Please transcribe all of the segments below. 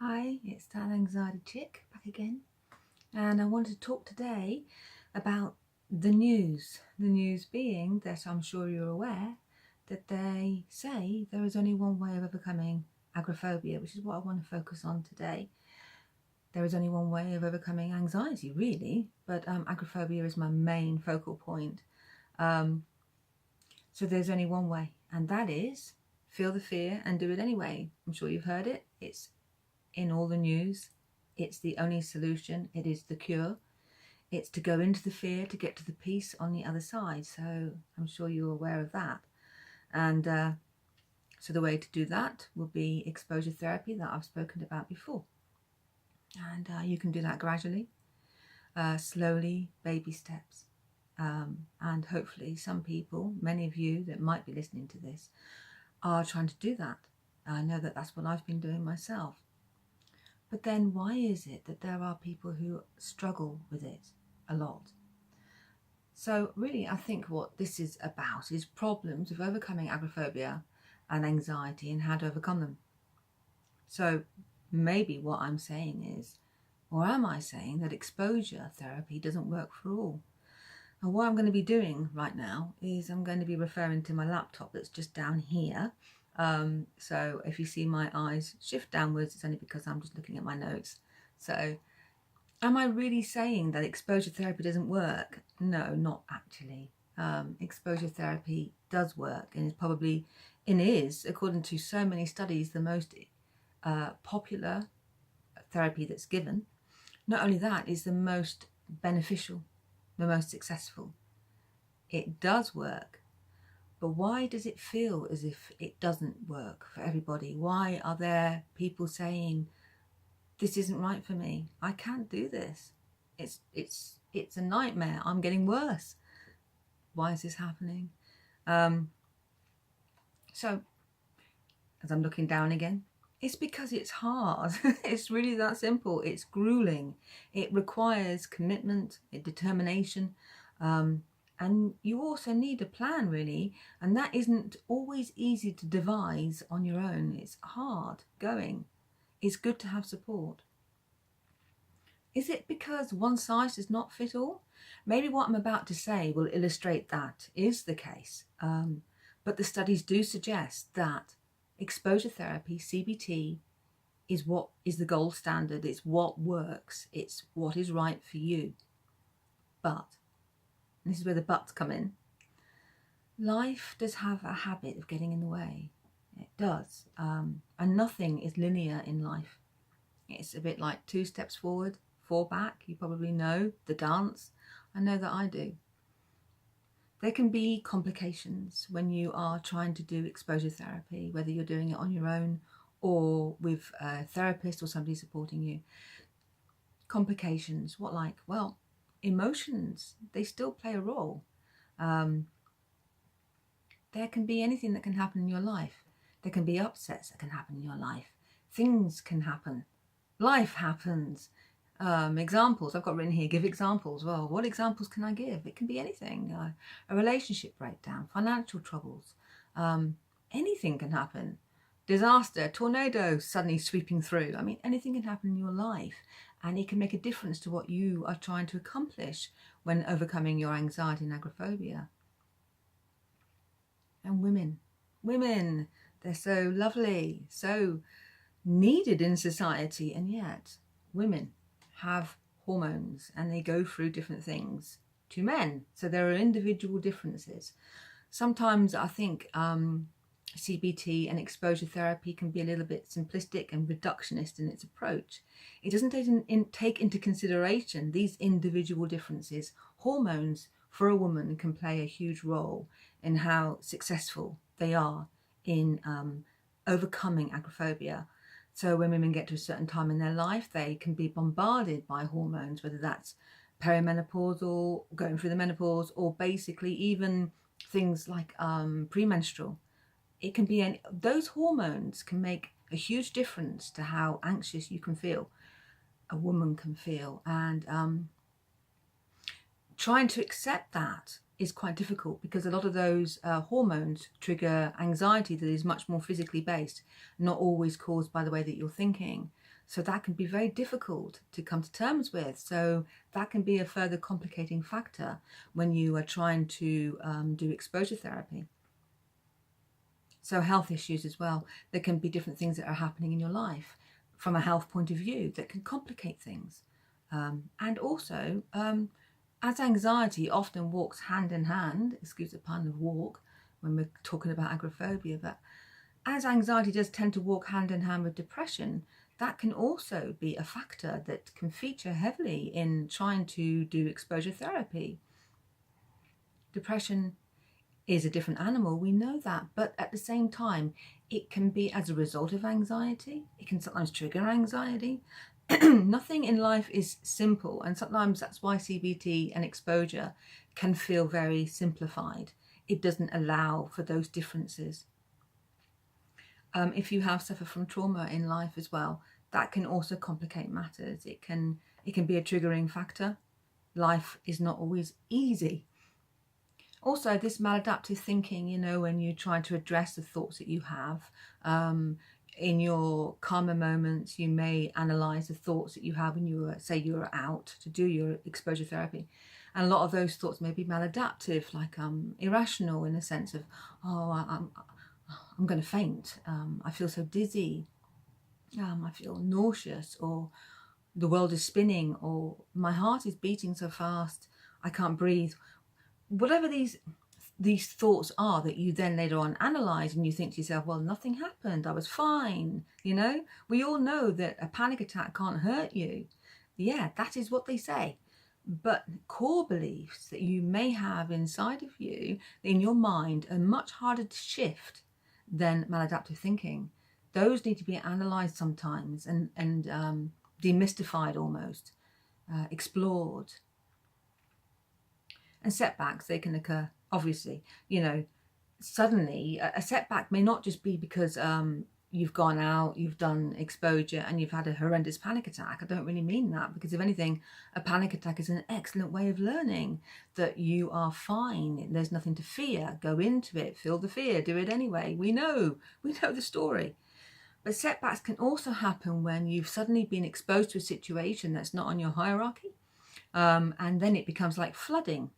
Hi, it's that anxiety chick back again, and I want to talk today about the news. The news being that I'm sure you're aware that they say there is only one way of overcoming agoraphobia, which is what I want to focus on today. There is only one way of overcoming anxiety, really, but agoraphobia is my main focal point. So there's only one way, and that is feel the fear and do it anyway. I'm sure you've heard it. It's in all the news. It's the only solution. It is the cure. It's to go into the fear to get to the peace on the other side. So I'm sure you're aware of that. And so the way to do that will be exposure therapy that I've spoken about before. And you can do that gradually, slowly, baby steps. And hopefully some people, many of you that might be listening to this, are trying to do that. I know that that's what I've been doing myself. But then why is it that there are people who struggle with it a lot? So really, I think what this is about is problems of overcoming agoraphobia and anxiety and how to overcome them. So maybe what I'm saying is, or am I saying that exposure therapy doesn't work for all? And what I'm going to be doing right now is I'm going to be referring to my laptop that's just down here. So if you see my eyes shift downwards, it's only because I'm just looking at my notes. So am I really saying that exposure therapy doesn't work? No, not actually. Exposure therapy does work, and is, according to so many studies, the most popular therapy that's given. Not only that, is the most beneficial, the most successful. It does work. But why does it feel as if it doesn't work for everybody? Why are there people saying, this isn't right for me? I can't do this. It's a nightmare. I'm getting worse. Why is this happening? So, as I'm looking down again, it's because it's hard. It's really that simple. It's grueling. It requires commitment, determination, and you also need a plan, really, and that isn't always easy to devise on your own. It's hard going. It's good to have support. Is it because one size does not fit all? Maybe what I'm about to say will illustrate that is the case. But the studies do suggest that exposure therapy, CBT, is what is the gold standard. It's what works. It's what is right for you. But this is where the buts come in. Life does have a habit of getting in the way. It does. And nothing is linear in life. It's a bit like 2 steps forward, 4 back. You probably know the dance. I know that I do. There can be complications when you are trying to do exposure therapy, whether you're doing it on your own or with a therapist or somebody supporting you. Complications, what like? Well, emotions, they still play a role. There can be anything that can happen in your life. There can be upsets that can happen in your life. Things can happen. Life happens. Examples, I've got written here, give examples. Well, what examples can I give? It can be anything. A relationship breakdown, financial troubles. Anything can happen. Disaster, tornado suddenly sweeping through. I mean, anything can happen in your life, and it can make a difference to what you are trying to accomplish when overcoming your anxiety and agoraphobia. And women, they're so lovely, so needed in society, and yet women have hormones and they go through different things to men. So there are individual differences. Sometimes I think CBT and exposure therapy can be a little bit simplistic and reductionist in its approach. It doesn't take into consideration these individual differences. Hormones for a woman can play a huge role in how successful they are in overcoming agoraphobia. So when women get to a certain time in their life, they can be bombarded by hormones, whether that's perimenopausal, going through the menopause, or basically even things like premenstrual. It can be those hormones can make a huge difference to how anxious you can feel, a woman can feel, and trying to accept that is quite difficult, because a lot of those hormones trigger anxiety that is much more physically based, not always caused by the way that you're thinking. So that can be very difficult to come to terms with. So that can be a further complicating factor when you are trying to do exposure therapy. So health issues as well. There can be different things that are happening in your life from a health point of view that can complicate things. And also, as anxiety often walks hand in hand, excuse the pun of walk, when we're talking about agoraphobia, but as anxiety does tend to walk hand in hand with depression, that can also be a factor that can feature heavily in trying to do exposure therapy. Depression is a different animal, we know that, but at the same time, it can be as a result of anxiety. It can sometimes trigger anxiety. Nothing in life is simple, and sometimes that's why CBT and exposure can feel very simplified. It doesn't allow for those differences. If you have suffered from trauma in life as well, that can also complicate matters. It can be a triggering factor. Life is not always easy. Also, this maladaptive thinking, you know, when you try to address the thoughts that you have, in your calmer moments, you may analyze the thoughts that you have when you say you're out to do your exposure therapy. And a lot of those thoughts may be maladaptive, like irrational, in the sense of, oh, I'm going to faint. I feel so dizzy. I feel nauseous, or the world is spinning, or my heart is beating so fast, I can't breathe. Whatever these thoughts are that you then later on analyze, and you think to yourself, well, nothing happened, I was fine. You know, we all know that a panic attack can't hurt you. Yeah, that is what they say. But core beliefs that you may have inside of you, in your mind, are much harder to shift than maladaptive thinking. Those need to be analyzed sometimes and demystified almost, explored. And setbacks, they can occur, obviously. You know, suddenly a setback may not just be because you've gone out, you've done exposure, and you've had a horrendous panic attack. I don't really mean that, because if anything, a panic attack is an excellent way of learning that you are fine. There's nothing to fear. Go into it, feel the fear, do it anyway. We know the story. But setbacks can also happen when you've suddenly been exposed to a situation that's not on your hierarchy, and then it becomes like flooding.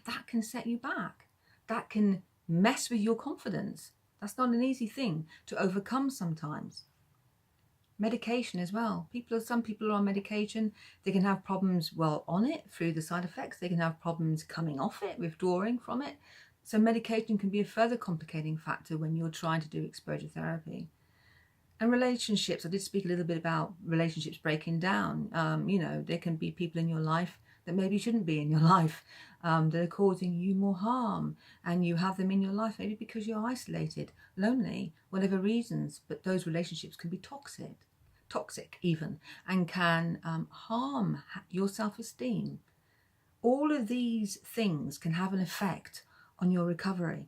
That can set you back. That can mess with your confidence. That's not an easy thing to overcome sometimes. Medication as well. Some people are on medication. They can have problems while on it through the side effects. They can have problems coming off it, withdrawing from it. So medication can be a further complicating factor when you're trying to do exposure therapy. And relationships, I did speak a little bit about relationships breaking down. You know, there can be people in your life that maybe shouldn't be in your life, that are causing you more harm, and you have them in your life maybe because you're isolated, lonely, whatever reasons, but those relationships can be toxic even, and can harm your self-esteem. All of these things can have an effect on your recovery,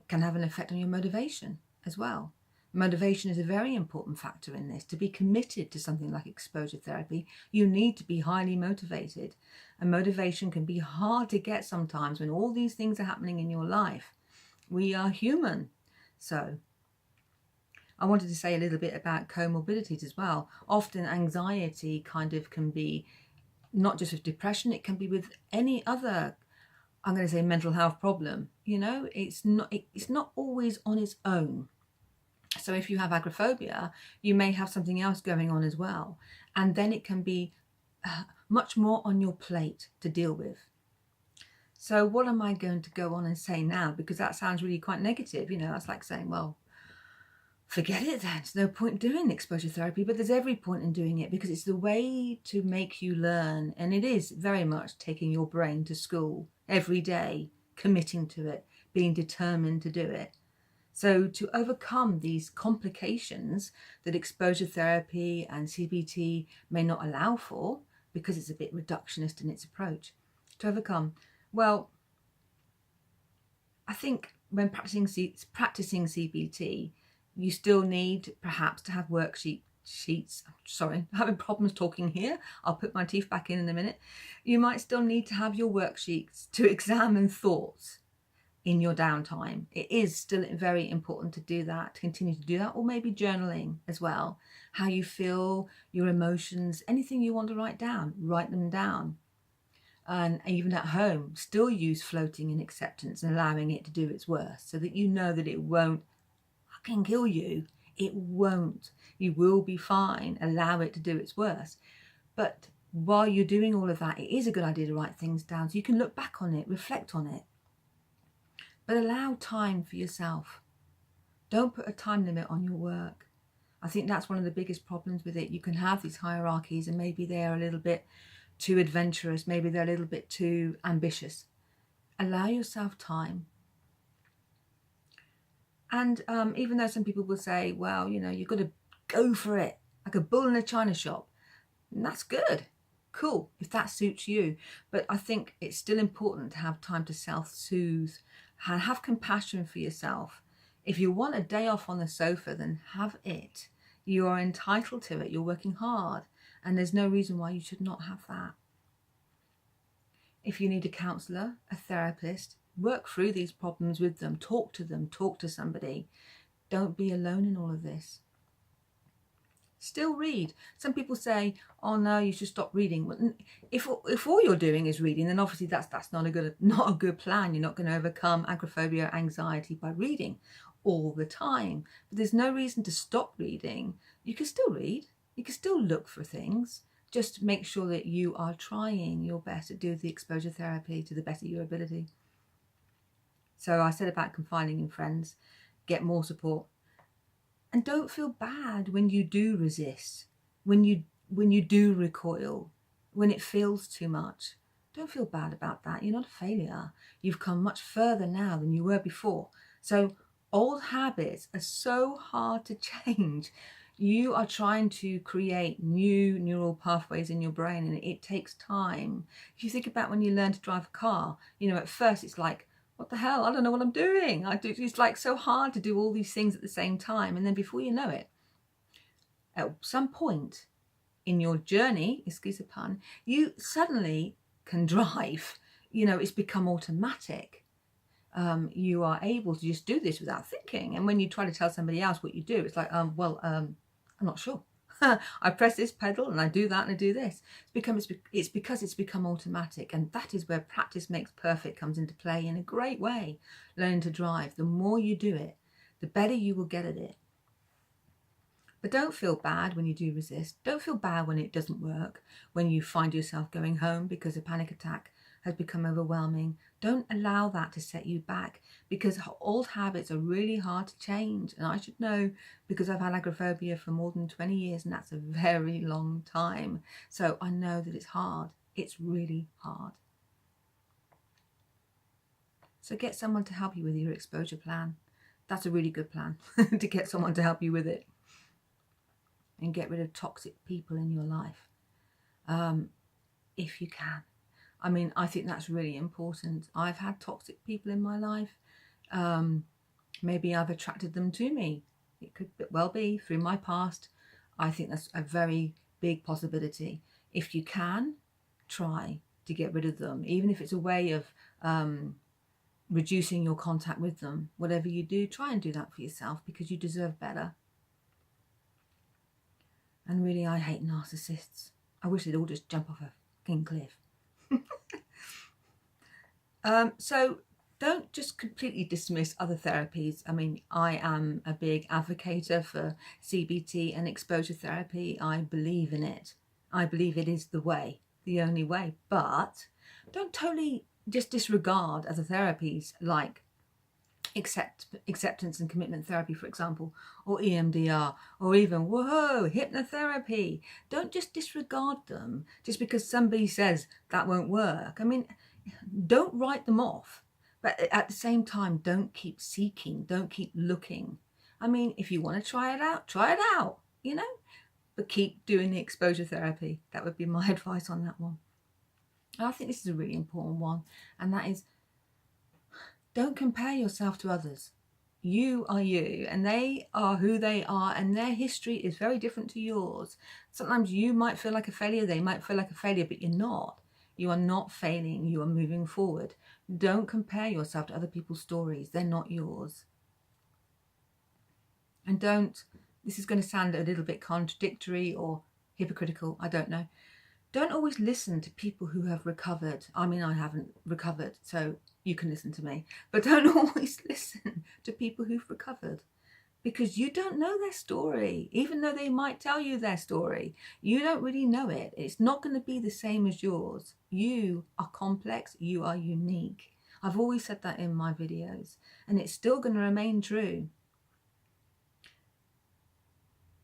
can have an effect on your motivation as well. Motivation is a very important factor in this. To be committed to something like exposure therapy, you need to be highly motivated. And motivation can be hard to get sometimes when all these things are happening in your life. We are human. So I wanted to say a little bit about comorbidities as well. Often anxiety kind of can be not just with depression, it can be with any other, I'm going to say, mental health problem. You know, it's not always on its own. So if you have agoraphobia, you may have something else going on as well. And then it can be much more on your plate to deal with. So what am I going to go on and say now? Because that sounds really quite negative. You know, that's like saying, well, forget it then. There's no point doing exposure therapy. But there's every point in doing it, because it's the way to make you learn. And it is very much taking your brain to school every day, committing to it, being determined to do it. So to overcome these complications that exposure therapy and CBT may not allow for, because it's a bit reductionist in its approach, to overcome, well, I think when practicing CBT, you still need perhaps to have worksheets sheets. Sorry, I'm having problems talking here. I'll put my teeth back in a minute. You might still need to have your worksheets to examine thoughts in your downtime. It is still very important to do that, to continue to do that, or maybe journaling as well. How you feel, your emotions, anything you want to write down, write them down. And even at home, still use floating in acceptance and allowing it to do its worst, so that you know that it won't fucking kill you. It won't. You will be fine. Allow it to do its worst. But while you're doing all of that, it is a good idea to write things down so you can look back on it, reflect on it. But allow time for yourself. Don't put a time limit on your work. I think that's one of the biggest problems with it. You can have these hierarchies and maybe they're a little bit too adventurous. Maybe they're a little bit too ambitious. Allow yourself time. And even though some people will say, well, you know, you've got to go for it, like a bull in a china shop. And that's good. Cool, if that suits you. But I think it's still important to have time to self-soothe and have compassion for yourself. If you want a day off on the sofa, then have it. You are entitled to it. You're working hard. And there's no reason why you should not have that. If you need a counsellor, a therapist, work through these problems with them. Talk to somebody. Don't be alone in all of this. Still read. Some people say, oh no, you should stop reading. Well, if all you're doing is reading, then obviously that's not a good plan. You're not going to overcome agoraphobia or anxiety by reading all the time. But there's no reason to stop reading. You can still read. You can still look for things. Just make sure that you are trying your best to do the exposure therapy to the best of your ability. So I said about confiding in friends, get more support. And don't feel bad when you do resist, when you do recoil, when it feels too much. Don't feel bad about that. You're not a failure. You've come much further now than you were before. So old habits are so hard to change. You are trying to create new neural pathways in your brain, and it takes time. If you think about when you learn to drive a car, you know, at first it's like, what the hell? I don't know what I'm doing. It's like so hard to do all these things at the same time. And then before you know it, at some point in your journey, excuse the pun, you suddenly can drive. You know, it's become automatic. You are able to just do this without thinking. And when you try to tell somebody else what you do, it's like, I'm not sure. I press this pedal and I do that and I do this. It's because it's become automatic, and that is where practice makes perfect comes into play in a great way. Learning to drive, the more you do it, the better you will get at it. But don't feel bad when you do resist. Don't feel bad when it doesn't work, when you find yourself going home because a panic attack has become overwhelming. Don't allow that to set you back, because old habits are really hard to change. And I should know, because I've had agoraphobia for more than 20 years, and that's a very long time. So I know that it's hard. It's really hard. So get someone to help you with your exposure plan. That's a really good plan, to get someone to help you with it. And get rid of toxic people in your life, if you can. I mean, I think that's really important. I've had toxic people in my life. Maybe I've attracted them to me. It could well be through my past. I think that's a very big possibility. If you can, try to get rid of them, even if it's a way of reducing your contact with them. Whatever you do, try and do that for yourself, because you deserve better. And really, I hate narcissists. I wish they'd all just jump off a fucking cliff. So don't just completely dismiss other therapies. I mean, I am a big advocate for CBT and exposure therapy. I believe in it. I believe it is the way, the only way. But don't totally just disregard other therapies like acceptance and commitment therapy, for example, or EMDR, or even, whoa, hypnotherapy. Don't just disregard them just because somebody says that won't work. I mean, don't write them off, but at the same time, don't keep seeking, don't keep looking. I mean, if you want to try it out, you know, but keep doing the exposure therapy. That would be my advice on that one. And I think this is a really important one, and that is, don't compare yourself to others. You are you, and they are who they are, and their history is very different to yours. Sometimes you might feel like a failure, they might feel like a failure, but you're not. You are not failing, you are moving forward. Don't compare yourself to other people's stories, they're not yours. And this is going to sound a little bit contradictory or hypocritical, I don't know. Don't always listen to people who have recovered. I mean, I haven't recovered, so you can listen to me. But don't always listen to people who've recovered, because you don't know their story. Even though they might tell you their story, you don't really know it. It's not going to be the same as yours. You are complex. You are unique. I've always said that in my videos, and it's still going to remain true.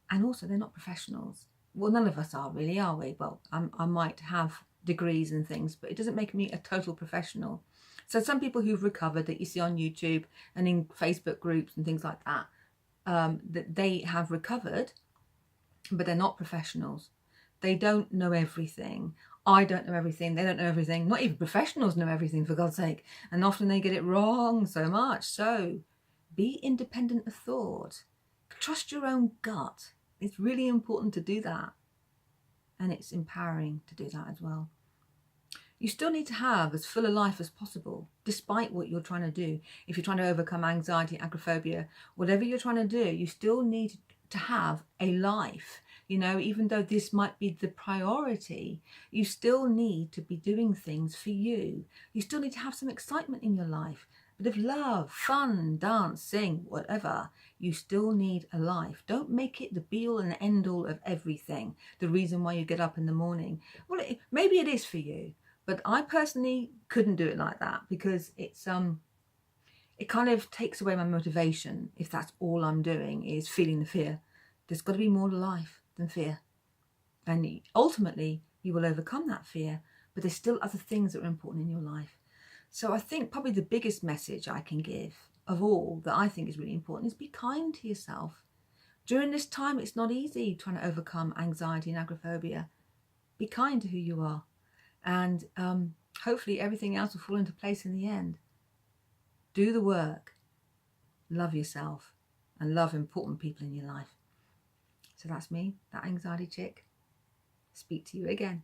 And also, they're not professionals. Well, none of us are really, are we? Well, I might have degrees and things, but it doesn't make me a total professional. So some people who've recovered that you see on YouTube and in Facebook groups and things like that, that they have recovered, but they're not professionals. They don't know everything. I don't know everything. They don't know everything. Not even professionals know everything, for God's sake. And often they get it wrong so much. So be independent of thought. Trust your own gut. It's really important to do that. And it's empowering to do that as well. You still need to have as full a life as possible, despite what you're trying to do. If you're trying to overcome anxiety, agoraphobia, whatever you're trying to do, you still need to have a life. You know, even though this might be the priority, you still need to be doing things for you. You still need to have some excitement in your life. A bit of love, fun, dance, sing, whatever. You still need a life. Don't make it the be-all and end-all of everything. The reason why you get up in the morning. Well, maybe it is for you, but I personally couldn't do it like that, because it's it kind of takes away my motivation if that's all I'm doing is feeling the fear. There's got to be more to life than fear. And ultimately, you will overcome that fear, but there's still other things that are important in your life. So I think probably the biggest message I can give of all that I think is really important is be kind to yourself. During this time, it's not easy trying to overcome anxiety and agoraphobia. Be kind to who you are. And hopefully everything else will fall into place in the end. Do the work. Love yourself and love important people in your life. So that's me, that anxiety chick. Speak to you again.